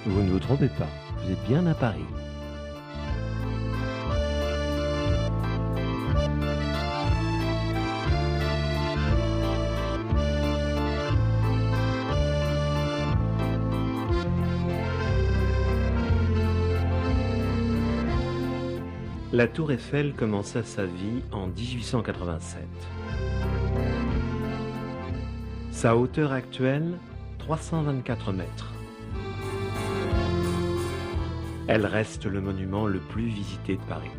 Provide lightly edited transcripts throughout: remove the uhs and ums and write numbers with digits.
Vous ne vous trompez pas, vous êtes bien à Paris. La Tour Eiffel commença sa vie en 1887. Sa hauteur actuelle, 324 mètres. Elle reste le monument le plus visité de Paris.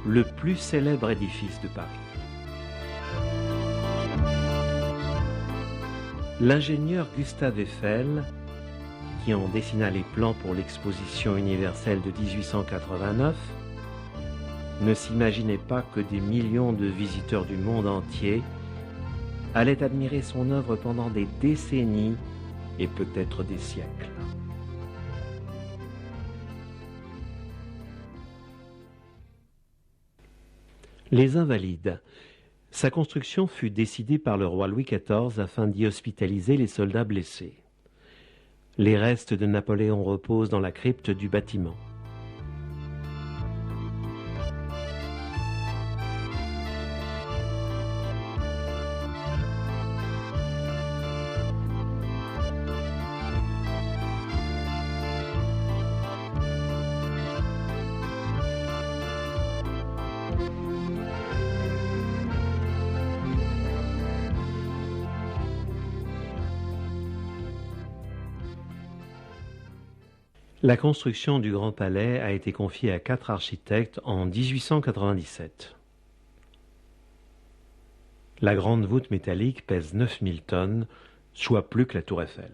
Le plus célèbre édifice de Paris. L'ingénieur Gustave Eiffel, qui en dessina les plans pour l'exposition universelle de 1889, ne s'imaginait pas que des millions de visiteurs du monde entier allaient admirer son œuvre pendant des décennies et peut-être des siècles. Les Invalides. Sa construction fut décidée par le roi Louis XIV afin d'y hospitaliser les soldats blessés. Les restes de Napoléon reposent dans la crypte du bâtiment. La construction du Grand Palais a été confiée à 4 architectes en 1897. La grande voûte métallique pèse 9000 tonnes, soit plus que la Tour Eiffel.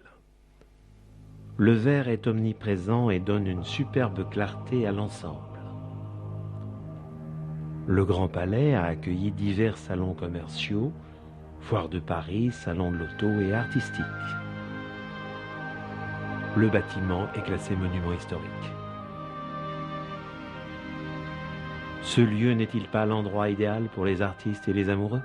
Le verre est omniprésent et donne une superbe clarté à l'ensemble. Le Grand Palais a accueilli divers salons commerciaux, foires de Paris, salons de l'auto et artistiques. Le bâtiment est classé monument historique. Ce lieu n'est-il pas l'endroit idéal pour les artistes et les amoureux ?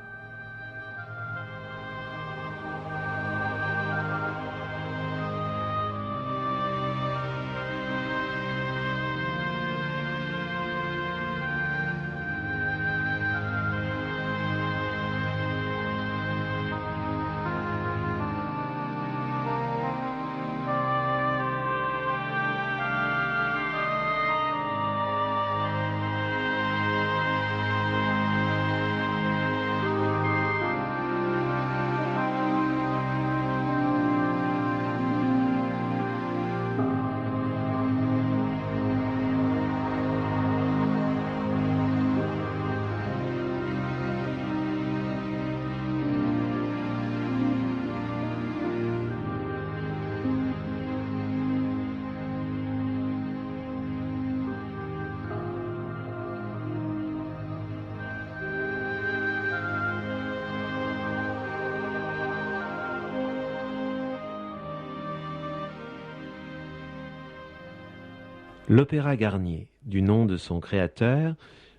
L'Opéra Garnier, du nom de son créateur,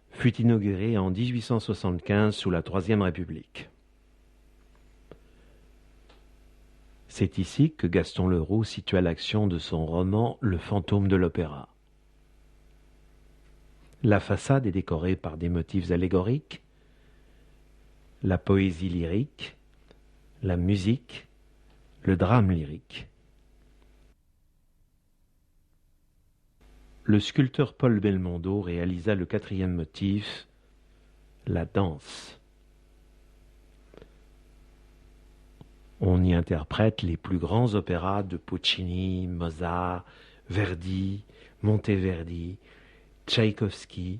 fut inauguré en 1875 sous la Troisième République. C'est ici que Gaston Leroux situa l'action de son roman Le fantôme de l'opéra. La façade est décorée par des motifs allégoriques, la poésie lyrique, la musique, le drame lyrique. Le sculpteur Paul Belmondo réalisa le 4e motif, la danse. On y interprète les plus grands opéras de Puccini, Mozart, Verdi, Monteverdi, Tchaïkovski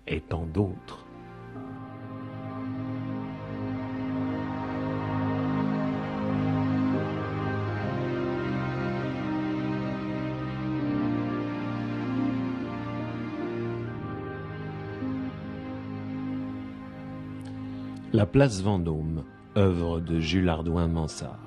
et tant d'autres. La place Vendôme, œuvre de Jules Hardouin-Mansart.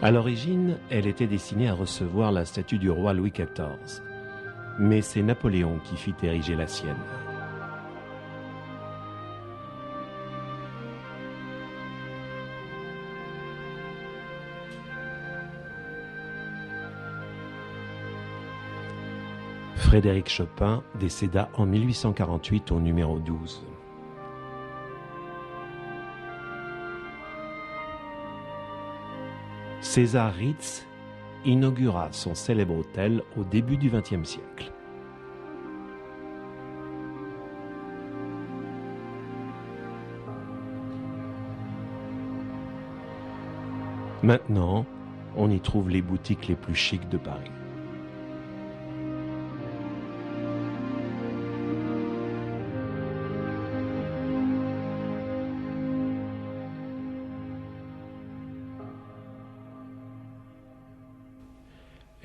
À l'origine, elle était destinée à recevoir la statue du roi Louis XIV. Mais c'est Napoléon qui fit ériger la sienne. Frédéric Chopin décéda en 1848 au numéro 12. César Ritz inaugura son célèbre hôtel au début du XXe siècle. Maintenant, on y trouve les boutiques les plus chics de Paris.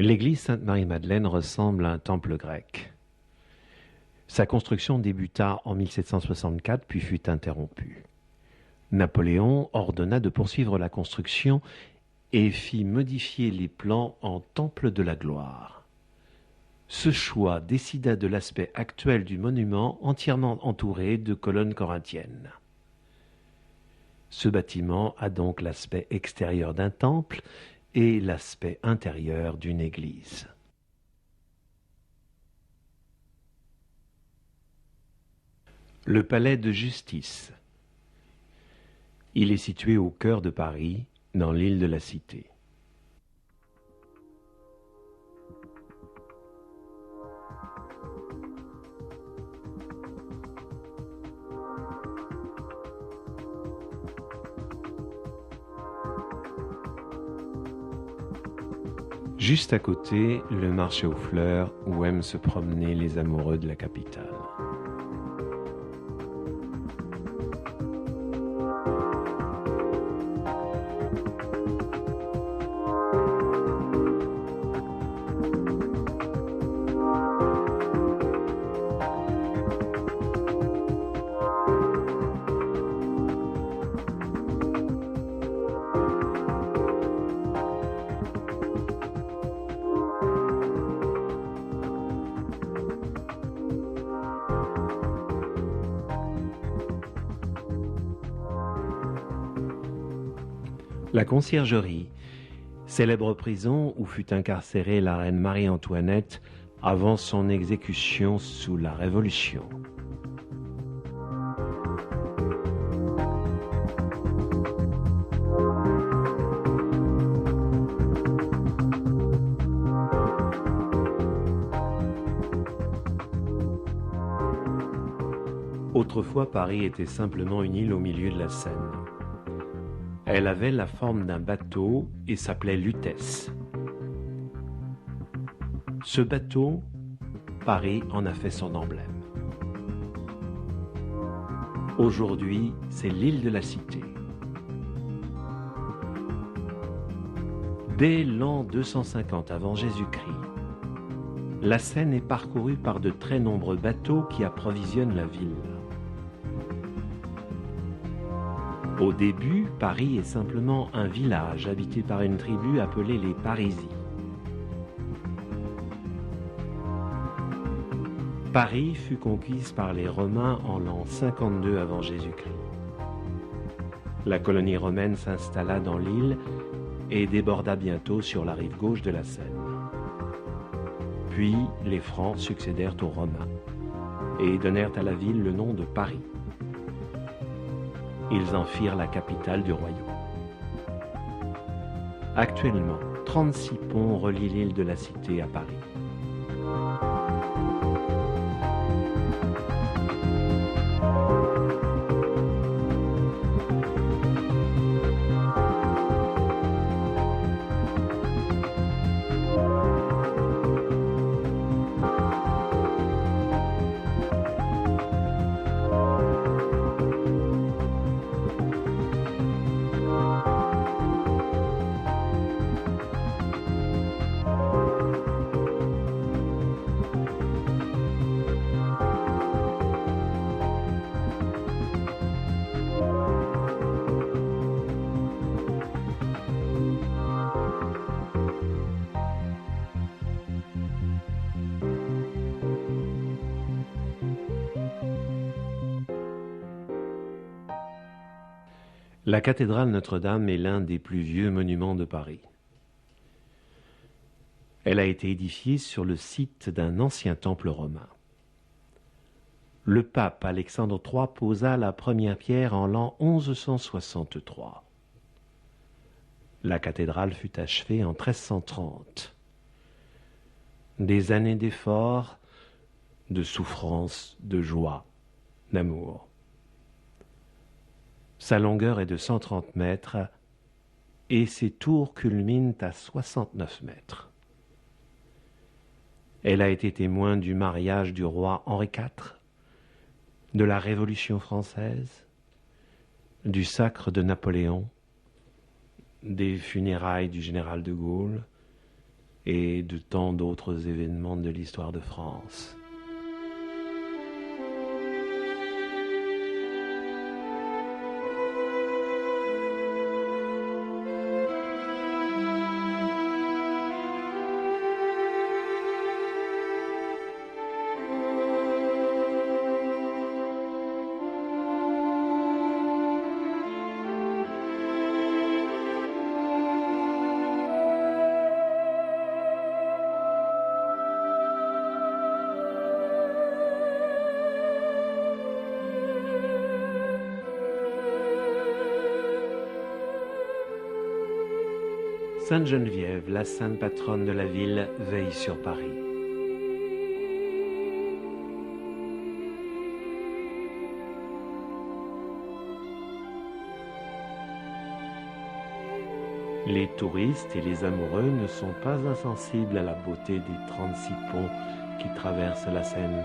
L'église Sainte-Marie-Madeleine ressemble à un temple grec. Sa construction débuta en 1764 puis fut interrompue. Napoléon ordonna de poursuivre la construction et fit modifier les plans en temple de la gloire. Ce choix décida de l'aspect actuel du monument entièrement entouré de colonnes corinthiennes. Ce bâtiment a donc l'aspect extérieur d'un temple et l'aspect intérieur d'une église. Le palais de justice. Il est situé au cœur de Paris, dans l'île de la Cité. Juste à côté, le marché aux fleurs où aiment se promener les amoureux de la capitale. La Conciergerie, célèbre prison où fut incarcérée la reine Marie-Antoinette avant son exécution sous la Révolution. Autrefois, Paris était simplement une île au milieu de la Seine. Elle avait la forme d'un bateau et s'appelait Lutèce. Ce bateau, Paris en a fait son emblème. Aujourd'hui, c'est l'île de la Cité. Dès l'an 250 avant Jésus-Christ, la Seine est parcourue par de très nombreux bateaux qui approvisionnent la ville. Au début, Paris est simplement un village habité par une tribu appelée les Parisis. Paris fut conquise par les Romains en l'an 52 avant Jésus-Christ. La colonie romaine s'installa dans l'île et déborda bientôt sur la rive gauche de la Seine. Puis les Francs succédèrent aux Romains et donnèrent à la ville le nom de Paris. Ils en firent la capitale du royaume. Actuellement, 36 ponts relient l'île de la Cité à Paris. La cathédrale Notre-Dame est l'un des plus vieux monuments de Paris. Elle a été édifiée sur le site d'un ancien temple romain. Le pape Alexandre III posa la première pierre en l'an 1163. La cathédrale fut achevée en 1330. Des années d'efforts, de souffrance, de joie, d'amour. Sa longueur est de 130 mètres et ses tours culminent à 69 mètres. Elle a été témoin du mariage du roi Henri IV, de la Révolution française, du sacre de Napoléon, des funérailles du général de Gaulle et de tant d'autres événements de l'histoire de France. Sainte Geneviève, la sainte patronne de la ville, veille sur Paris. Les touristes et les amoureux ne sont pas insensibles à la beauté des 36 ponts qui traversent la Seine.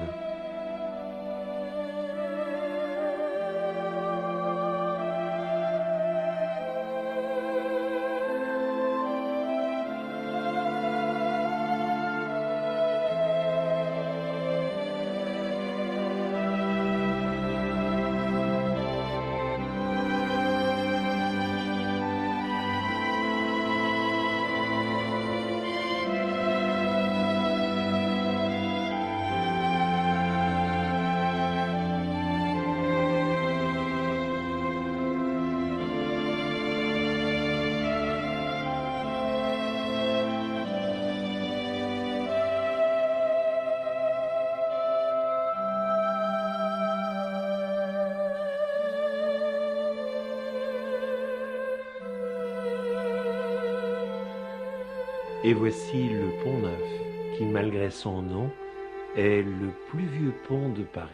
Et voici le pont Neuf, qui malgré son nom, est le plus vieux pont de Paris.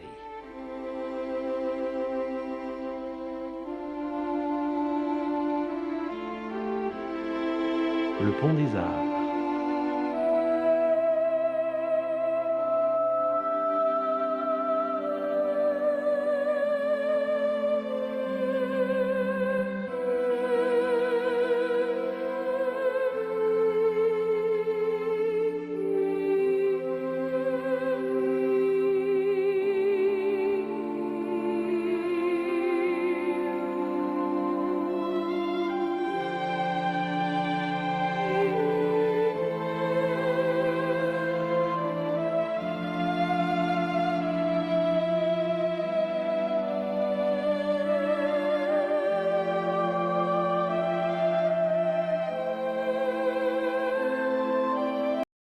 Le pont des Arts.